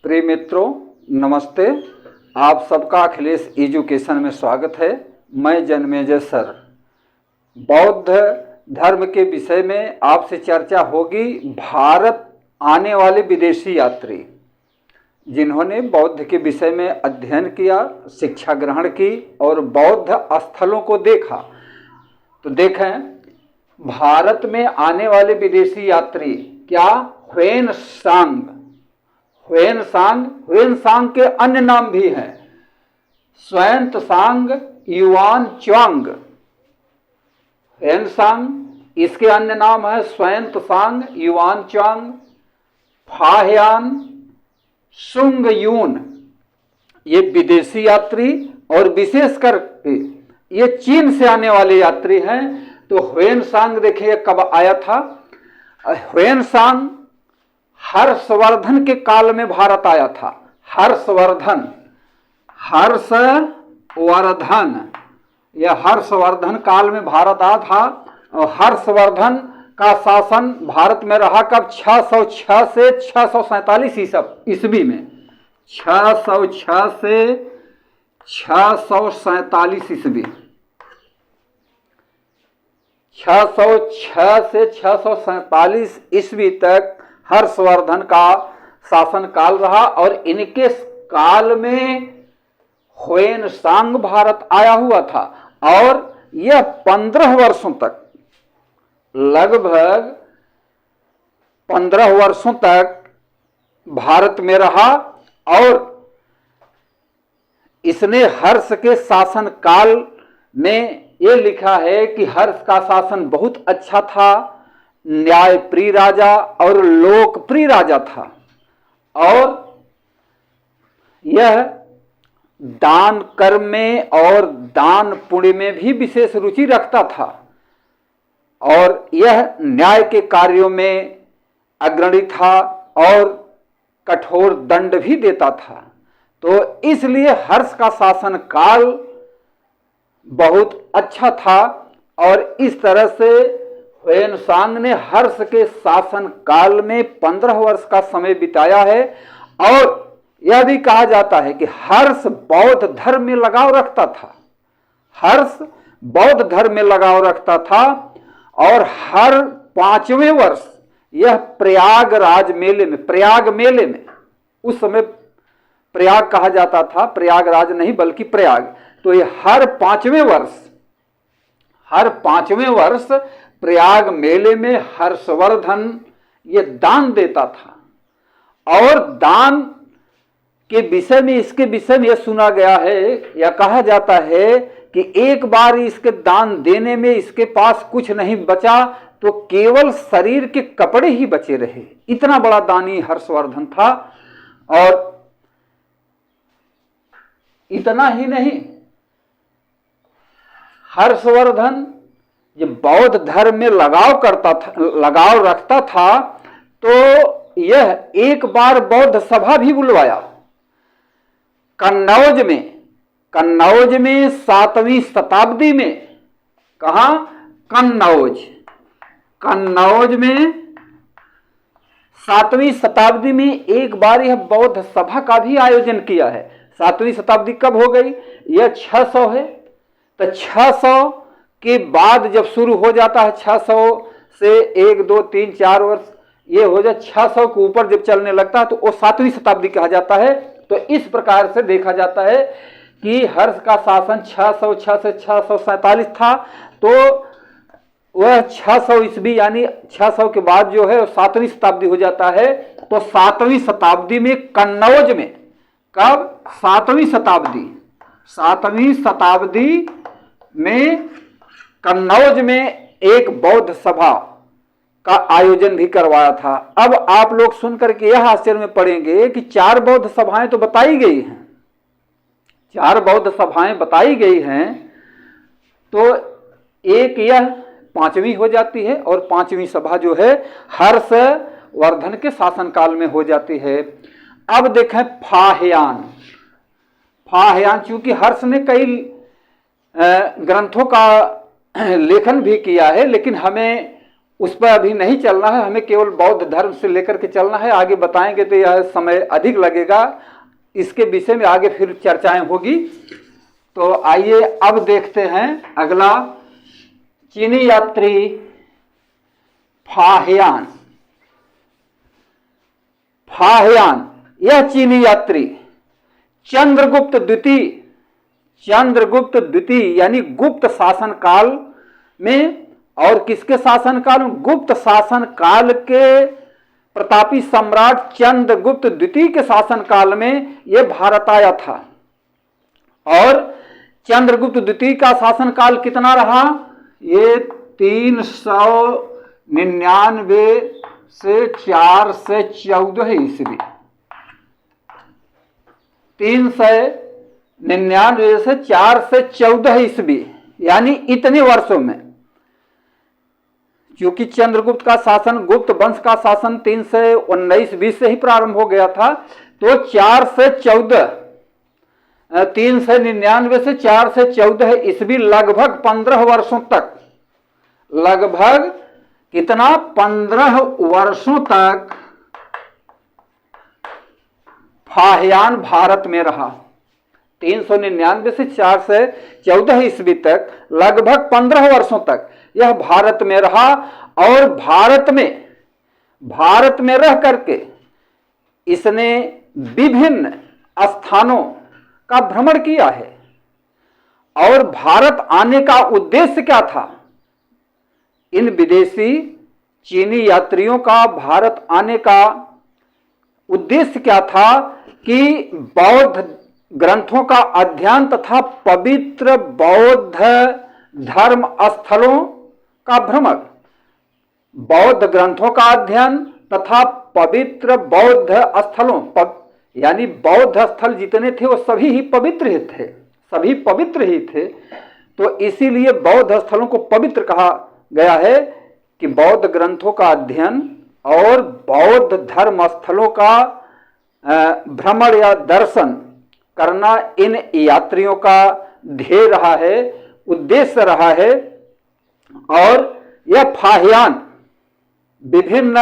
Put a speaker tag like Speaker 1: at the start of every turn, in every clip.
Speaker 1: प्रिय मित्रों, नमस्ते। आप सबका अखिलेश एजुकेशन में स्वागत है। मैं जन्मेजय सर। बौद्ध धर्म के विषय में आपसे चर्चा होगी। भारत आने वाले विदेशी यात्री जिन्होंने बौद्ध के विषय में अध्ययन किया, शिक्षा ग्रहण की और बौद्ध स्थलों को देखा, तो देखें भारत में आने वाले विदेशी यात्री क्या ह्वेनसांग के अन्य नाम भी हैं। स्वांतसांग, युआन च्वांग। ह्वेनसांग इसके अन्य नाम है स्वांतसांग, युआन च्वांग, फाह्यान, सुंगयून। ये विदेशी यात्री और विशेषकर ये चीन से आने वाले यात्री हैं। तो ह्वेनसांग देखिए कब आया था। ह्वेनसांग हर्षवर्धन के काल में भारत आया था। हर्षवर्धन काल में भारत आया था। और हर्षवर्धन का शासन भारत में रहा कब? 606 से 647 ईस्वी में। 606 से 647 ईस्वी। 606 से 647 ईस्वी तक हर्षवर्धन का शासन काल रहा और इनके काल में ह्वेनसांग भारत आया हुआ था। और यह 15 वर्षों तक, लगभग 15 वर्षों तक भारत में रहा। और इसने हर्ष के शासन काल में ये लिखा है कि हर्ष का शासन बहुत अच्छा था, न्यायप्रिय राजा और लोकप्रिय राजा था। और यह दान कर्म में और दान पुण्य में भी विशेष रुचि रखता था। और यह न्याय के कार्यों में अग्रणी था और कठोर दंड भी देता था। तो इसलिए हर्ष का शासन काल बहुत अच्छा था। और इस तरह से ह्वेनसांग ने हर्ष के शासन काल में 15 वर्ष का समय बिताया है। और यह भी कहा जाता है कि हर्ष बौद्ध धर्म में लगाव रखता था। हर्ष बौद्ध धर्म में लगाव रखता था। और हर 5वें वर्ष यह प्रयाग मेले में, उस समय प्रयाग कहा जाता था, प्रयागराज नहीं बल्कि प्रयाग। तो यह हर 5वें वर्ष प्रयाग मेले में हर्षवर्धन ये दान देता था। और दान के विषय में, इसके विषय में यह सुना गया है या कहा जाता है कि एक बार इसके दान देने में इसके पास कुछ नहीं बचा तो केवल शरीर के कपड़े ही बचे रहे। इतना बड़ा दानी हर्षवर्धन था। और इतना ही नहीं, हर्षवर्धन ये बौद्ध धर्म में लगाव रखता था। तो यह एक बार बौद्ध सभा भी बुलवाया कन्नौज में 7वीं शताब्दी में। कहा? कन्नौज में 7वीं शताब्दी में एक बार यह बौद्ध सभा का भी आयोजन किया है। 7वीं शताब्दी कब हो गई? यह 600 है। तो 600 के बाद जब शुरू हो जाता है, 600 से 1 2 3 4 वर्ष ये हो जाए, 600 के ऊपर जब चलने लगता है तो वो 7वीं शताब्दी कहा जाता है। तो इस प्रकार से देखा जाता है कि हर्ष का शासन 606 से 647 था। तो वह 600 ईस्वी यानी 600 के बाद जो है 7वीं शताब्दी हो जाता है। तो 7वीं शताब्दी में कन्नौज में, कब? 7वीं शताब्दी में कन्नौज में एक बौद्ध सभा का आयोजन भी करवाया था। अब आप लोग सुनकर के यह आश्चर्य में पड़ेंगे कि 4 बौद्ध सभाएं तो बताई गई हैं। 4 बौद्ध सभाएं बताई गई हैं। तो एक यह 5वीं हो जाती है और 5वीं सभा जो है हर्षवर्धन के शासनकाल में हो जाती है। अब देखें फाह्यान, चूंकि हर्ष ने कई ग्रंथों का लेखन भी किया है, लेकिन हमें उस पर अभी नहीं चलना है, हमें केवल बौद्ध धर्म से लेकर के चलना है। आगे बताएंगे तो यह समय अधिक लगेगा, इसके विषय में आगे फिर चर्चाएं होगी। तो आइए अब देखते हैं अगला, चीनी यात्री फाहियान। फाहियान यह चीनी यात्री चंद्रगुप्त द्वितीय यानी गुप्त शासन काल में, और किसके शासन काल में? गुप्त शासन काल के प्रतापी सम्राट चंद्रगुप्त द्वितीय के शासन काल में यह भारत आया था। और चंद्रगुप्त द्वितीय का शासन काल कितना रहा? ये 399 से 414 ईस्वी, 399 से 414 ईस्वी, यानी इतने वर्षों में। क्योंकि चंद्रगुप्त का शासन, गुप्त वंश का शासन 319-20 से ही प्रारंभ हो गया था, तो 4 से 14, 399 से 4 से 14 ईस्वी, लगभग 15 वर्षों तक, लगभग कितना? 15 वर्षों तक फाहियान भारत में रहा। 399 से 4 से 14 ईस्वी तक, लगभग 15 वर्षों तक यह भारत में रहा। और भारत में रह करके इसने विभिन्न स्थानों का भ्रमण किया है। और भारत आने का उद्देश्य क्या था? इन विदेशी चीनी यात्रियों का भारत आने का उद्देश्य क्या था? कि बौद्ध ग्रंथों का अध्ययन तथा पवित्र बौद्ध धर्म स्थलों का भ्रमण, बौद्ध ग्रंथों का अध्ययन तथा पवित्र बौद्ध स्थलों, यानी बौद्ध स्थल जितने थे वो सभी ही पवित्र ही थे, सभी पवित्र ही थे। तो इसीलिए बौद्ध स्थलों को पवित्र कहा गया है कि बौद्ध ग्रंथों का अध्ययन और बौद्ध धर्म स्थलों का भ्रमण या दर्शन करना इन यात्रियों का ध्येय रहा है, उद्देश्य रहा है। और यह फाहियान विभिन्न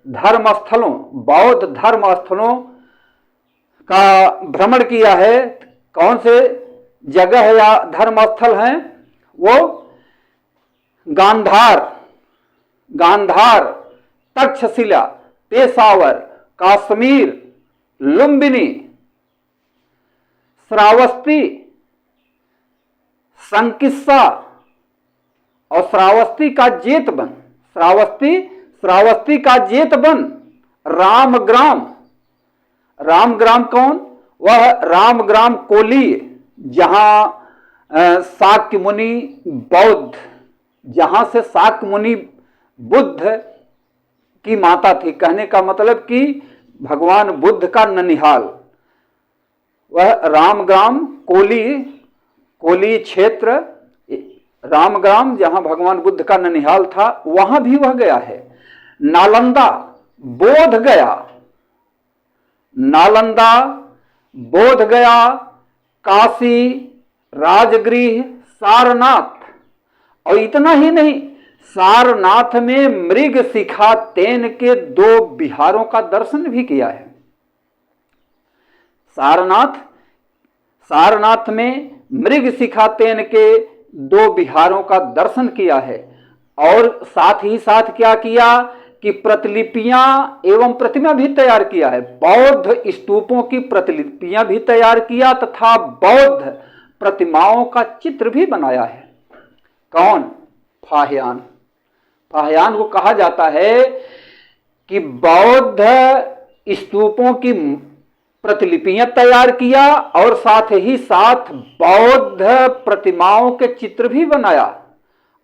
Speaker 1: धर्मस्थलों, बौद्ध धर्मस्थलों का भ्रमण किया है। कौन से जगह या धर्मस्थल हैं? वो गांधार, तक्षशिला, पेशावर, कश्मीर, लुम्बिनी, श्रावस्ती, संकिस्सा और श्रावस्ती का जेतवन, श्रावस्ती का जेतवन, रामग्राम कौन? वह रामग्राम कोली, जहां शाक्य मुनि बौद्ध, जहां से शाक्य मुनि बुद्ध की माता थी, कहने का मतलब कि भगवान बुद्ध का ननिहाल, वह रामग्राम कोली क्षेत्र, रामग्राम जहां भगवान बुद्ध का ननिहाल था, वहां भी वह गया है। नालंदा, बोध गया, काशी, राजगृह, सारनाथ। और इतना ही नहीं, सारनाथ में मृगशिखा तेन के 2 विहारों का दर्शन भी किया है। सारनाथ में मृगशिखा तेन के 2 विहारों का दर्शन किया है। और साथ ही साथ क्या किया कि प्रतिलिपियां एवं प्रतिमा भी तैयार किया है, बौद्ध स्तूपों की प्रतिलिपियां भी तैयार किया तथा बौद्ध प्रतिमाओं का चित्र भी बनाया है। कौन? फाहियान को कहा जाता है कि बौद्ध स्तूपों की प्रतिलिपियां तैयार किया और साथ ही साथ बौद्ध प्रतिमाओं के चित्र भी बनाया।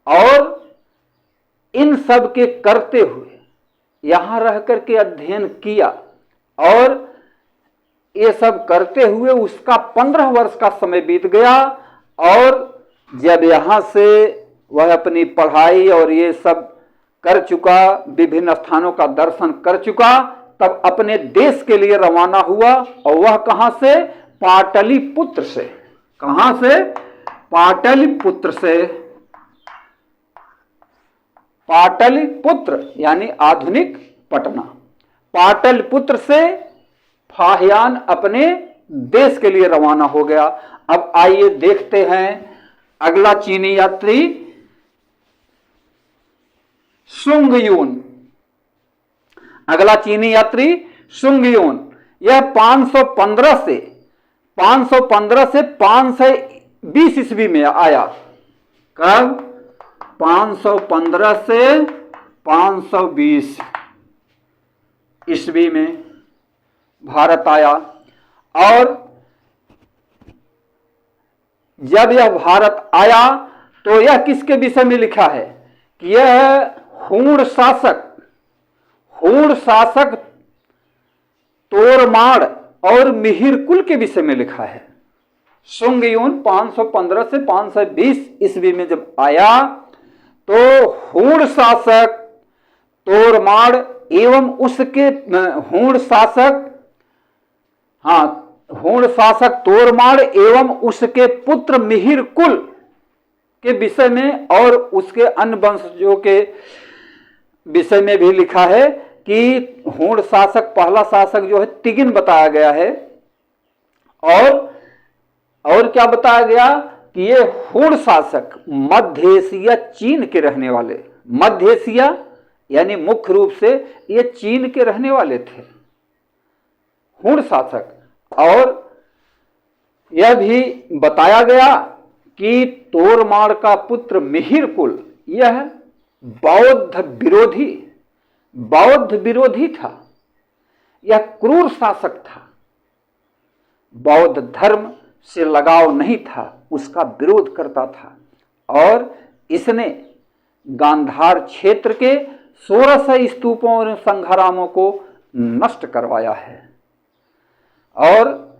Speaker 1: और इन सब के करते हुए यहां रह करके अध्ययन किया, और ये सब करते हुए उसका 15 वर्ष का समय बीत गया। और जब यहां से वह अपनी पढ़ाई और ये सब कर चुका, विभिन्न स्थानों का दर्शन कर चुका, तब अपने देश के लिए रवाना हुआ। और वह कहां से? पाटलिपुत्र से। कहां से? पाटलिपुत्र से। पाटलिपुत्र यानी आधुनिक पटना। पाटलिपुत्र से फाहियान अपने देश के लिए रवाना हो गया। अब आइए देखते हैं अगला चीनी यात्री सुंगयून। अगला चीनी यात्री सुंगयून, यह 515 से 520 ईस्वी में आया। कब? 515 से 520 ईस्वी में भारत आया। और जब यह भारत आया तो यह किसके विषय में लिखा है कि यह हूण शासक तोरमाड़ और मिहिरकुल के विषय में लिखा है। सुंगयून 515 से 520 ईस्वी में जब आया तो हूण शासक तोरमाड़ एवं उसके हूण शासक तोरमाड़ एवं उसके पुत्र मिहिरकुल के विषय में और उसके अन्य वंशजों के विषय में भी लिखा है कि हूण शासक, पहला शासक जो है तिगिन बताया गया है। और क्या बताया गया कि ये हूण शासक मध्य एशिया चीन के रहने वाले, मध्य एशिया यानी मुख्य रूप से ये चीन के रहने वाले थे हूण शासक। और यह भी बताया गया कि तोरमाड़ का पुत्र मिहिरकुल यह बौद्ध विरोधी था। यह क्रूर शासक था, बौद्ध धर्म से लगाव नहीं था, उसका विरोध करता था। और इसने गांधार क्षेत्र के 1600 स्तूपों और संघरामों को नष्ट करवाया है। और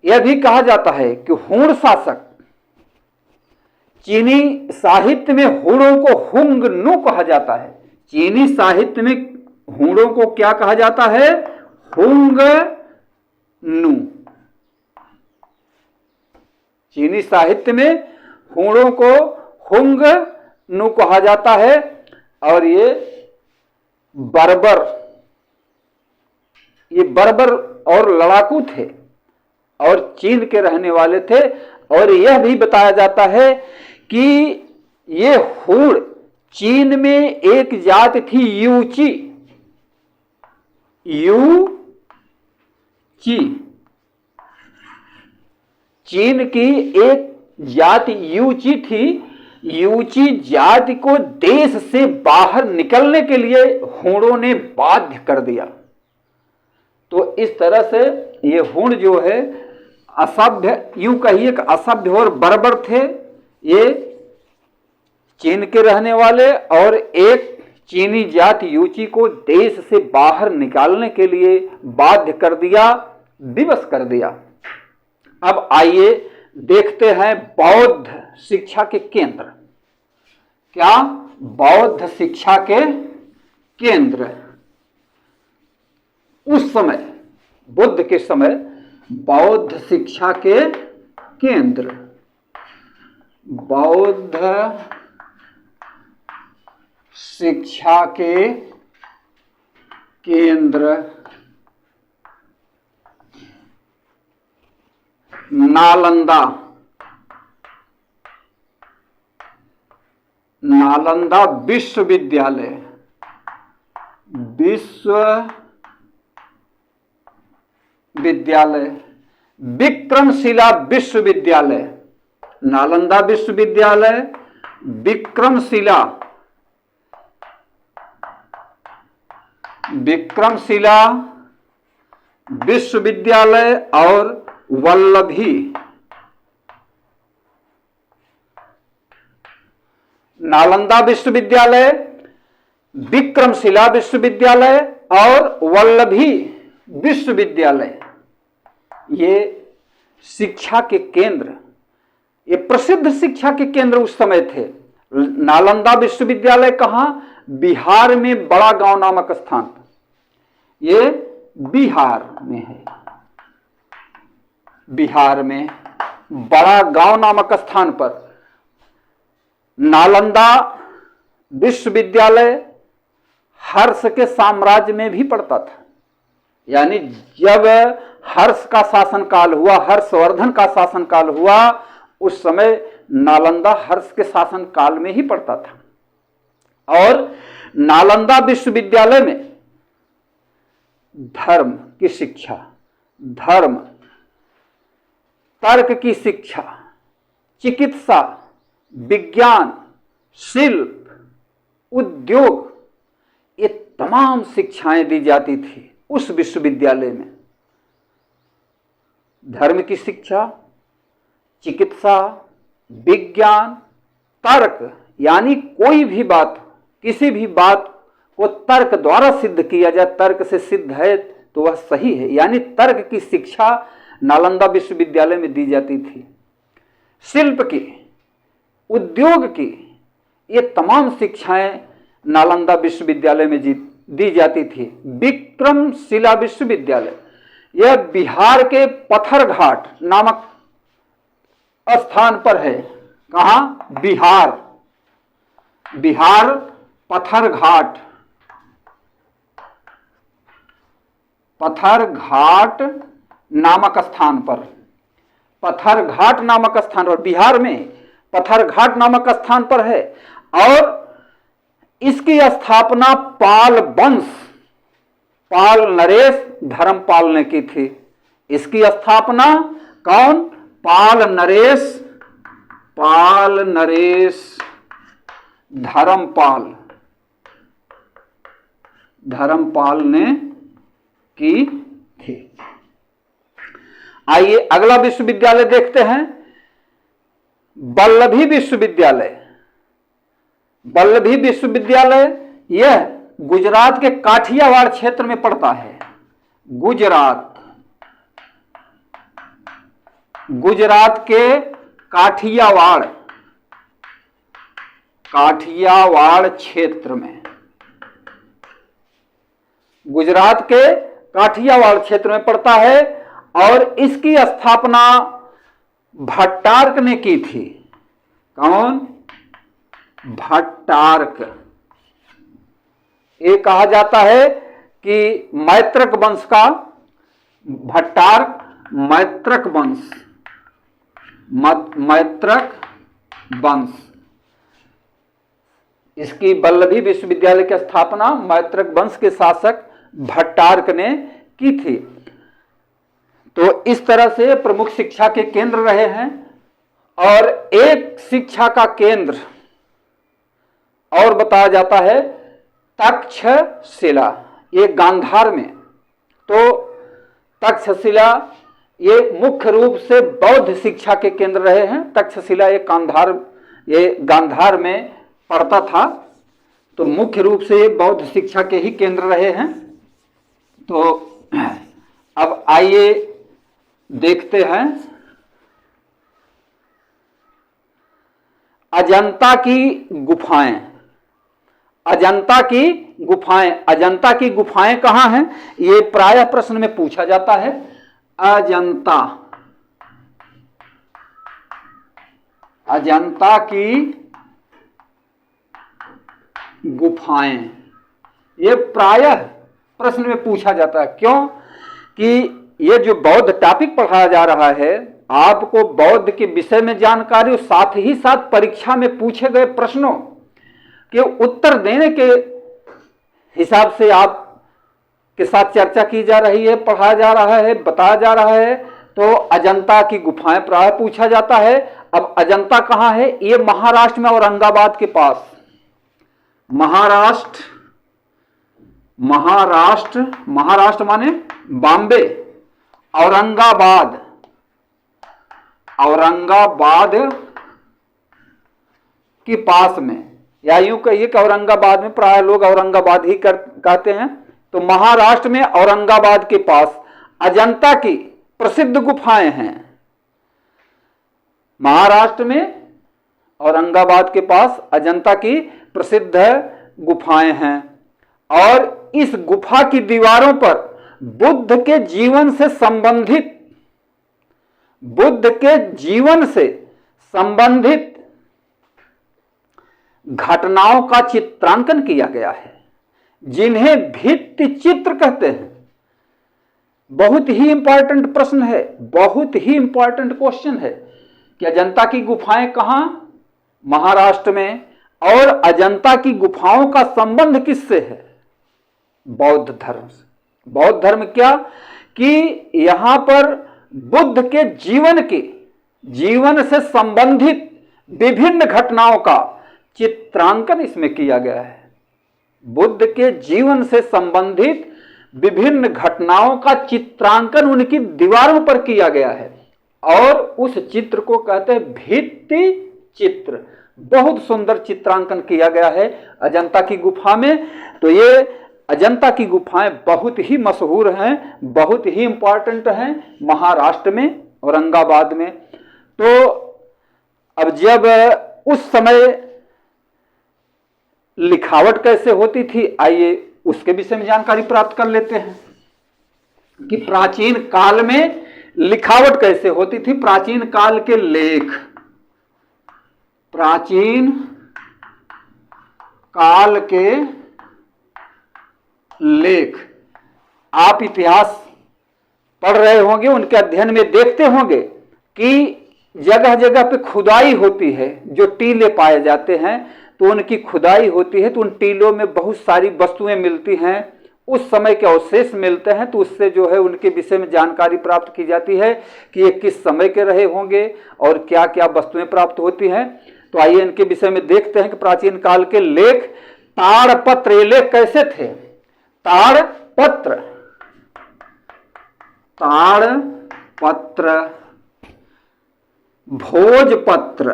Speaker 1: यह भी कहा जाता है कि हूण शासक, चीनी साहित्य में हूणों को हुंगनू कहा जाता है। चीनी साहित्य में हूणों को क्या कहा जाता है? हुंगनू। चीनी साहित्य में हूणों को हुंगनू कहा जाता है। और ये बर्बर और लड़ाकू थे और चीन के रहने वाले थे। और यह भी बताया जाता है कि ये हूण चीन में एक जाति थी यूची। चीन की एक जाति यूची थी। यूची जाति को देश से बाहर निकलने के लिए हूणों ने बाध्य कर दिया। तो इस तरह से ये हूण जो है असभ्य, यूं कहिए कि असभ्य और बर्बर थे। ये चीन के रहने वाले और एक चीनी जाति यूची को देश से बाहर निकालने के लिए बाध्य कर दिया, विवश कर दिया। अब आइए देखते हैं बौद्ध शिक्षा के केंद्र। क्या? बौद्ध शिक्षा के केंद्र। उस समय, बुद्ध के समय, बौद्ध शिक्षा के केंद्र, बौद्ध शिक्षा के केंद्र नालंदा विश्वविद्यालय, विक्रमशिला विश्वविद्यालय, नालंदा विश्वविद्यालय, विक्रमशिला विश्वविद्यालय और वल्लभी नालंदा विश्वविद्यालय, विक्रमशिला विश्वविद्यालय और वल्लभी विश्वविद्यालय, ये शिक्षा के केंद्र, ये प्रसिद्ध शिक्षा के केंद्र उस समय थे। नालंदा विश्वविद्यालय कहाँ? बिहार में बड़ा गांव नामक स्थान पर। ये बिहार में है, बिहार में बड़ा गांव नामक स्थान पर नालंदा विश्वविद्यालय हर्ष के साम्राज्य में भी पड़ता था। यानी जब हर्ष का शासनकाल हुआ, हर्षवर्धन का शासनकाल हुआ, उस समय नालंदा हर्ष के शासनकाल में ही पड़ता था। और नालंदा विश्वविद्यालय में धर्म की शिक्षा, धर्म, तर्क की शिक्षा, चिकित्सा, विज्ञान, शिल्प, उद्योग, ये तमाम शिक्षाएं दी जाती थी उस विश्वविद्यालय में। धर्म की शिक्षा, चिकित्सा, विज्ञान, तर्क, यानी कोई भी बात, किसी भी बात को तर्क द्वारा सिद्ध किया जाए, तर्क से सिद्ध है तो वह सही है, यानी तर्क की शिक्षा नालंदा विश्वविद्यालय में दी जाती थी। शिल्प की, उद्योग की, ये तमाम शिक्षाएं नालंदा विश्वविद्यालय में दी जाती थी। विक्रमशिला विश्वविद्यालय, यह बिहार के पत्थरघाट नामक स्थान पर है। कहाँ? बिहार, बिहार पत्थरघाट, पत्थरघाट नामक स्थान पर, पत्थरघाट नामक स्थान पर, बिहार में पत्थरघाट नामक स्थान पर है। और इसकी स्थापना पाल वंश, पाल नरेश धर्मपाल ने की थी। इसकी स्थापना कौन? पाल नरेश धर्मपाल ने की थी। आइए अगला विश्वविद्यालय देखते हैं, वल्लभी विश्वविद्यालय। वल्लभी विश्वविद्यालय यह गुजरात के काठियावाड़ क्षेत्र में पड़ता है। गुजरात के काठियावाड़ क्षेत्र में, गुजरात के काठियावाड़ क्षेत्र में पड़ता है। और इसकी स्थापना भट्टारक ने की थी। कौन? भट्टारक। ये कहा जाता है कि मैत्रक वंश का, भट्टारक मैत्रक वंश, इसकी वल्लभी विश्वविद्यालय की स्थापना मैत्रक वंश के शासक भट्टारक ने की थी। तो इस तरह से प्रमुख शिक्षा के केंद्र रहे हैं। और एक शिक्षा का केंद्र और बताया जाता है तक्षशिला, ये गांधार में। तो तक्षशिला ये मुख्य रूप से बौद्ध शिक्षा के केंद्र रहे हैं। तक्षशिला ये गांधार में पड़ता था, तो मुख्य रूप से ये बौद्ध शिक्षा के ही केंद्र रहे हैं। तो अब आइए देखते हैं अजंता की गुफाएं। अजंता की गुफाएं कहां हैं? ये प्रायः प्रश्न में पूछा जाता है। अजंता की गुफाएं, ये प्रायः प्रश्न में पूछा जाता है। क्यों? कि ये जो बौद्ध टॉपिक पढ़ाया जा रहा है, आपको बौद्ध के विषय में जानकारी और साथ ही साथ परीक्षा में पूछे गए प्रश्नों के उत्तर देने के हिसाब से आप के साथ चर्चा की जा रही है, पढ़ाया जा रहा है, बताया जा रहा है। तो अजंता की गुफाएं प्राय पूछा जाता है। अब अजंता कहाँ है? ये महाराष्ट्र में औरंगाबाद के पास। महाराष्ट्र माने बॉम्बे, औरंगाबाद के पास में, या यूं कहिए कि औरंगाबाद में, प्राय लोग औरंगाबाद ही कहते हैं। तो महाराष्ट्र में औरंगाबाद के पास अजंता की प्रसिद्ध गुफाएं हैं। महाराष्ट्र में औरंगाबाद के पास अजंता की प्रसिद्ध गुफाएं हैं। और इस गुफा की दीवारों पर बुद्ध के जीवन से संबंधित घटनाओं का चित्रांकन किया गया है, जिन्हें भित्ति चित्र कहते हैं। बहुत ही इंपॉर्टेंट प्रश्न है, बहुत ही इंपॉर्टेंट क्वेश्चन है कि अजंता की गुफाएं कहां? महाराष्ट्र में। और अजंता की गुफाओं का संबंध किससे है? बौद्ध धर्म से। बौद्ध धर्म क्या कि यहां पर बुद्ध के जीवन से संबंधित विभिन्न घटनाओं का चित्रांकन इसमें किया गया है। बुद्ध के जीवन से संबंधित विभिन्न घटनाओं का चित्रांकन उनकी दीवारों पर किया गया है और उस चित्र को कहते हैं भित्ति चित्र। बहुत सुंदर चित्रांकन किया गया है अजंता की गुफा में। तो ये अजंता की गुफाएं बहुत ही मशहूर हैं, बहुत ही इंपॉर्टेंट हैं महाराष्ट्र में, औरंगाबाद में। तो अब जब उस समय लिखावट कैसे होती थी, आइए उसके विषय में जानकारी प्राप्त कर लेते हैं कि प्राचीन काल में लिखावट कैसे होती थी। प्राचीन काल के लेख, प्राचीन काल के लेख, आप इतिहास पढ़ रहे होंगे, उनके अध्ययन में देखते होंगे कि जगह जगह पे खुदाई होती है, जो टीले पाए जाते हैं तो उनकी खुदाई होती है, तो उन टीलों में बहुत सारी वस्तुएं मिलती हैं, उस समय के अवशेष मिलते हैं, तो उससे जो है उनके विषय में जानकारी प्राप्त की जाती है कि ये किस समय के रहे होंगे और क्या क्या वस्तुएं प्राप्त होती हैं। तो आइए इनके विषय में देखते हैं कि प्राचीन काल के लेख, ताड़पत्र, ये लेख कैसे थे? ताड़पत्र, ताड़पत्र, भोजपत्र,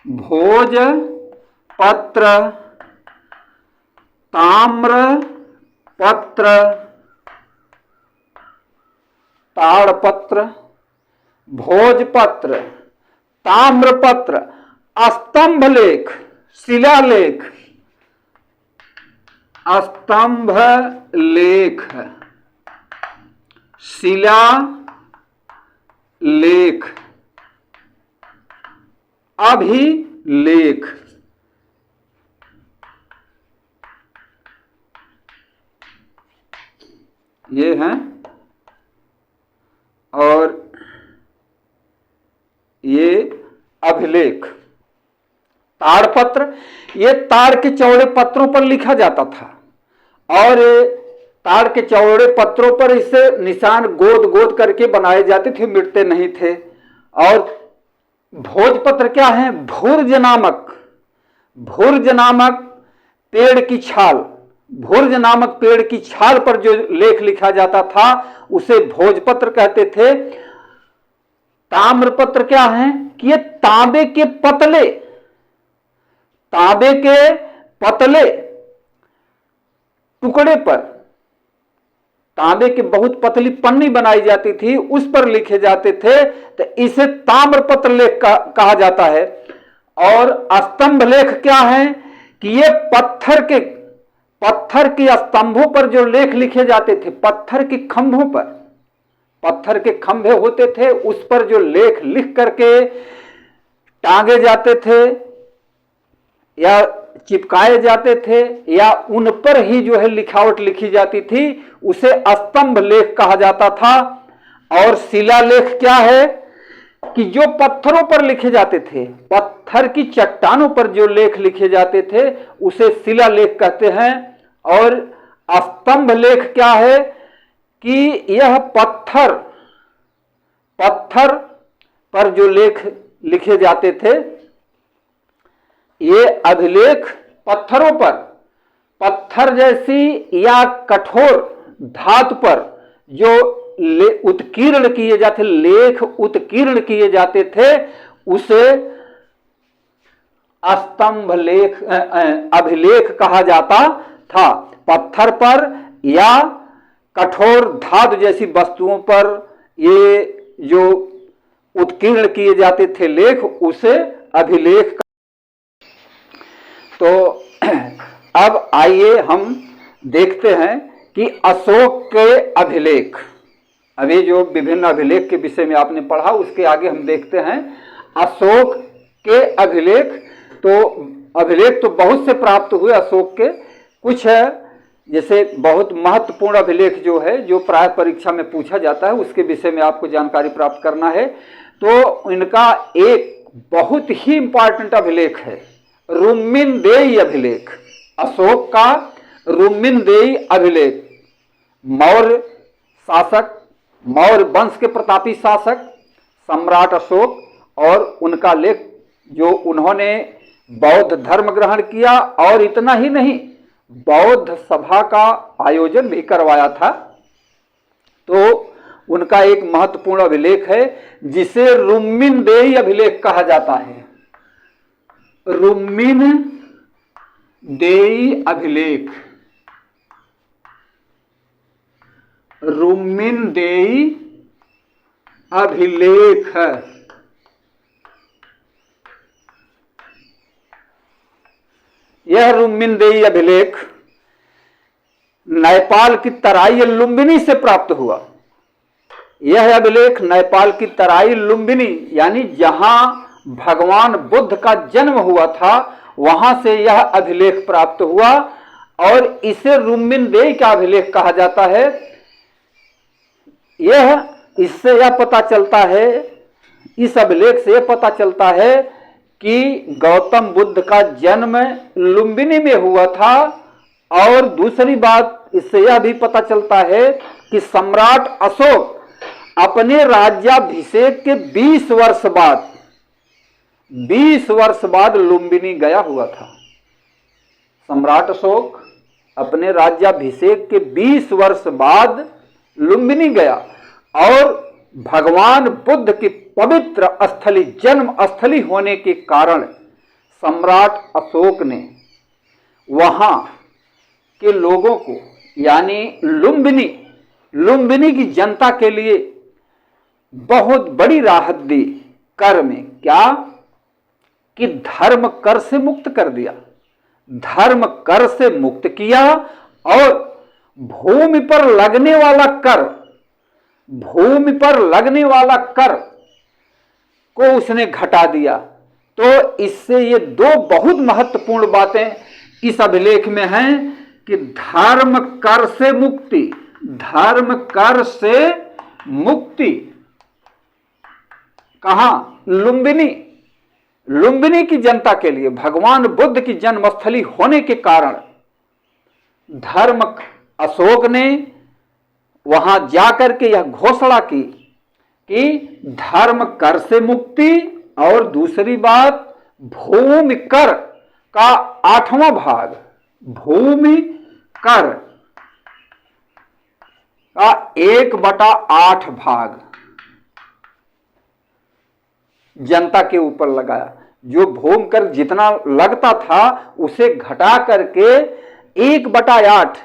Speaker 1: भोजपत्र, ताम्रपत्र, ताड़पत्र, भोजपत्र, ताम्रपत्र, स्तंभलेख, शिलालेख, स्तंभलेख, शिलालेख, अभिलेख, ये हैं, और ये अभिलेख। ताड़पत्र, ये ताड़ के चौड़े पत्रों पर लिखा जाता था और ताड़ के चौड़े पत्रों पर इसे निशान गोद गोद करके बनाए जाते थे, मिटते नहीं थे। और भोजपत्र क्या है? भुर्ज नामक, भुर्ज नामक पेड़ की छाल, भुर्ज नामक पेड़ की छाल पर जो लेख लिखा जाता था उसे भोजपत्र कहते थे। ताम्रपत्र क्या है कि ये तांबे के पतले, तांबे के पतले टुकड़े पर, तांबे की बहुत पतली पन्नी बनाई जाती थी, उस पर लिखे जाते थे, तो इसे ताम्रपत्र लेख कहा जाता है। और स्तंभ लेख क्या है कि ये पत्थर के स्तंभों पर जो लेख लिखे जाते थे, पत्थर के खंभों पर, पत्थर के खंभे होते थे, उस पर जो लेख लिख करके टांगे जाते थे या चिपकाए जाते थे या उन पर ही जो है लिखावट लिखी जाती थी, उसे स्तंभ लेख कहा जाता था। और शिलालेख क्या है कि जो पत्थरों पर लिखे जाते थे, पत्थर की चट्टानों पर जो लेख लिखे जाते थे उसे शिलालेख कहते हैं। और स्तंभ लेख क्या है कि यह पत्थर पर जो लेख लिखे जाते थे, ये अभिलेख पत्थरों पर, पत्थर जैसी या कठोर धातु पर जो उत्कीर्ण किए जाते, लेख उत्कीर्ण किए जाते थे, उसे स्तंभ लेख, अभिलेख कहा जाता था। पत्थर पर या कठोर धातु जैसी वस्तुओं पर ये जो उत्कीर्ण किए जाते थे लेख, उसे अभिलेख। तो अब आइए हम देखते हैं कि अशोक के अभिलेख, अभी जो विभिन्न अभिलेख के विषय में आपने पढ़ा, उसके आगे हम देखते हैं अशोक के अभिलेख। तो अभिलेख तो बहुत से प्राप्त हुए अशोक के। कुछ है जैसे बहुत महत्वपूर्ण अभिलेख जो है, जो प्राय परीक्षा में पूछा जाता है, उसके विषय में आपको जानकारी प्राप्त करना है। तो इनका एक बहुत ही इंपॉर्टेंट अभिलेख है रुम्मिनदेई अभिलेख, अशोक का रुम्मिनदेई अभिलेख। मौर्य शासक, मौर्य वंश के प्रतापी शासक सम्राट अशोक, और उनका लेख जो उन्होंने बौद्ध धर्म ग्रहण किया, और इतना ही नहीं बौद्ध सभा का आयोजन भी करवाया था। तो उनका एक महत्वपूर्ण अभिलेख है जिसे रुम्मिनदेई अभिलेख कहा जाता है। रुम्मिनदेई अभिलेख, रुम्मिनदेई अभिलेख। यह रुम्मिनदेई अभिलेख नेपाल की तराई लुम्बिनी से प्राप्त हुआ। यह अभिलेख नेपाल की तराई लुम्बिनी, यानी जहां भगवान बुद्ध का जन्म हुआ था, वहां से यह अभिलेख प्राप्त हुआ, और इसे रुम्मिनदेई का अभिलेख कहा जाता है। इससे यह पता चलता है, इस अभिलेख से यह पता चलता है कि गौतम बुद्ध का जन्म लुम्बिनी में हुआ था। और दूसरी बात इससे यह भी पता चलता है कि सम्राट अशोक अपने राज्याभिषेक के 20 वर्ष बाद लुम्बिनी गया हुआ था। सम्राट अशोक अपने राज्याभिषेक के 20 वर्ष बाद लुम्बिनी गया, और भगवान बुद्ध की पवित्र स्थली, जन्म स्थली होने के कारण सम्राट अशोक ने वहां के लोगों को, यानी लुम्बिनी की जनता के लिए बहुत बड़ी राहत दी कर में। क्या कि धर्म कर से मुक्त कर दिया, धर्म कर से मुक्त किया, और भूमि पर लगने वाला कर, भूमि पर लगने वाला कर को उसने घटा दिया। तो इससे ये दो बहुत महत्वपूर्ण बातें इस अभिलेख में हैं कि धर्म कर से मुक्ति, धर्म कर से मुक्ति कहां? लुम्बिनी की जनता के लिए भगवान बुद्ध की जन्मस्थली होने के कारण धर्म अशोक ने वहां जाकर के यह घोषणा की कि धर्म कर से मुक्ति, और दूसरी बात भूमि कर का 8वां भाग, भूमि कर का 1/8 भाग जनता के ऊपर लगाया। जो भूमि कर जितना लगता था उसे घटा करके 1/8,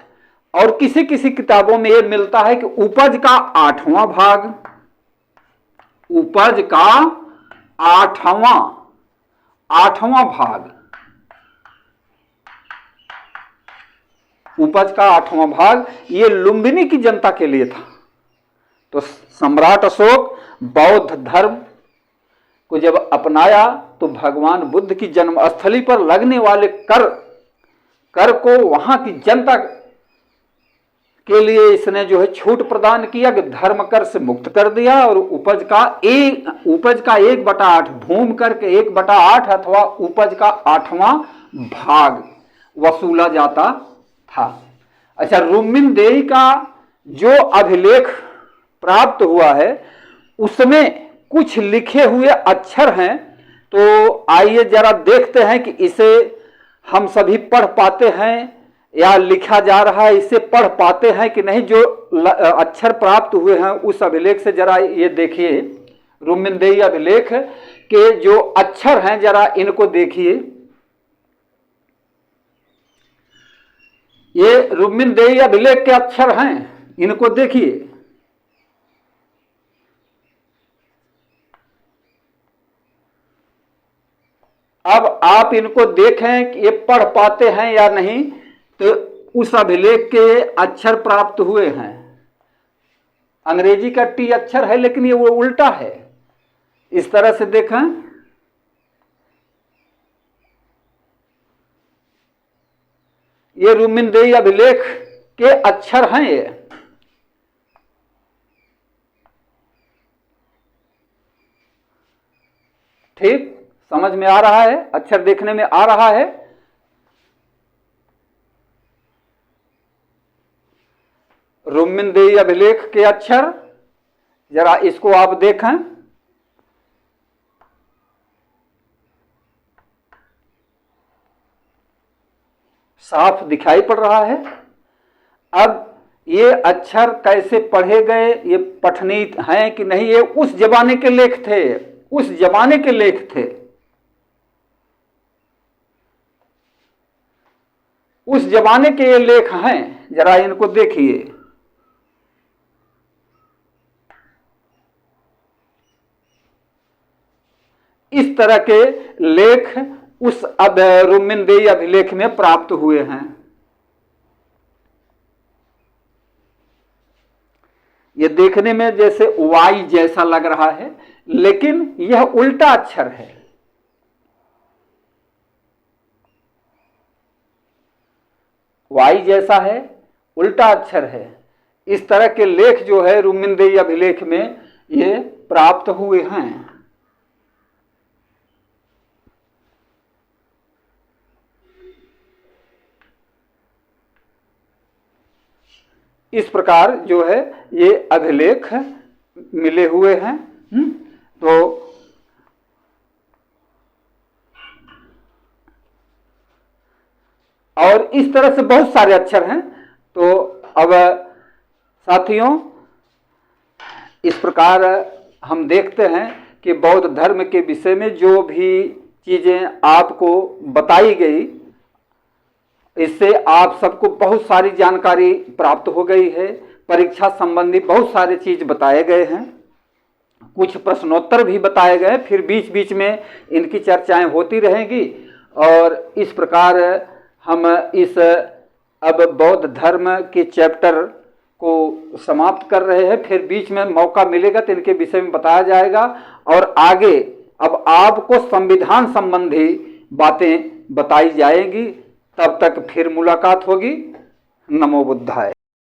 Speaker 1: और किसी किसी किताबों में यह मिलता है कि उपज का 8वां भाग, उपज का 8वां भाग, उपज का 8वां भाग ये लुम्बिनी की जनता के लिए था। तो सम्राट अशोक बौद्ध धर्म को जब अपनाया तो भगवान बुद्ध की जन्मस्थली पर लगने वाले कर को वहां की जनता के लिए इसने जो है छूट प्रदान किया कि धर्म कर से मुक्त कर दिया, और उपज का 1/8 भूमि कर के 1/8 अथवा उपज का 8वां भाग वसूला जाता था। अच्छा, रुम्मिनदेई का जो अभिलेख प्राप्त हुआ है उसमें कुछ लिखे हुए अक्षर हैं, तो आइए जरा देखते हैं कि इसे हम सभी पढ़ पाते हैं या लिखा जा रहा है, इसे पढ़ पाते हैं कि नहीं। जो अक्षर प्राप्त हुए हैं उस अभिलेख से जरा ये देखिए, रुम्मिनदेई अभिलेख के जो अक्षर हैं जरा इनको देखिए। ये रुम्मिनदेई अभिलेख के अक्षर हैं, इनको देखिए। अब आप इनको देखें कि ये पढ़ पाते हैं या नहीं। तो उस अभिलेख के अक्षर प्राप्त हुए हैं, अंग्रेजी का टी अक्षर है लेकिन ये वो उल्टा है। इस तरह से देखें, ये रुमिनदेही अभिलेख के अक्षर हैं। ये ठीक समझ में आ रहा है, अक्षर देखने में आ रहा है। रुमिनदेही अभिलेख के अक्षर, जरा इसको आप देखें। साफ दिखाई पड़ रहा है। अब ये अक्षर कैसे पढ़े गए, ये पठनीय हैं कि नहीं, ये उस जमाने के लेख थे, उस जमाने के लेख थे, उस जमाने के ये लेख हैं। जरा इनको देखिए। इस तरह के लेख उस रुमिनदेही अभिलेख में प्राप्त हुए हैं। यह देखने में जैसे वाई जैसा लग रहा है, लेकिन यह उल्टा अक्षर है। वाई जैसा है, उल्टा अक्षर है। इस तरह के लेख जो है रुमिनदेही अभिलेख में ये प्राप्त हुए हैं। इस प्रकार जो है ये अभिलेख मिले हुए हैं। तो और इस तरह से बहुत सारे अक्षर हैं। तो अब साथियों, इस प्रकार हम देखते हैं कि बौद्ध धर्म के विषय में जो भी चीजें आपको बताई गई, इससे आप सबको बहुत सारी जानकारी प्राप्त हो गई है। परीक्षा संबंधी बहुत सारे चीज बताए गए हैं, कुछ प्रश्नोत्तर भी बताए गए, फिर बीच बीच में इनकी चर्चाएं होती रहेंगी। और इस प्रकार हम इस अब बौद्ध धर्म के चैप्टर को समाप्त कर रहे हैं। फिर बीच में मौका मिलेगा तो इनके विषय में बताया जाएगा। और आगे अब आपको संविधान संबंधी बातें बताई जाएंगी। तब तक फिर मुलाकात होगी। नमो बुद्धाय।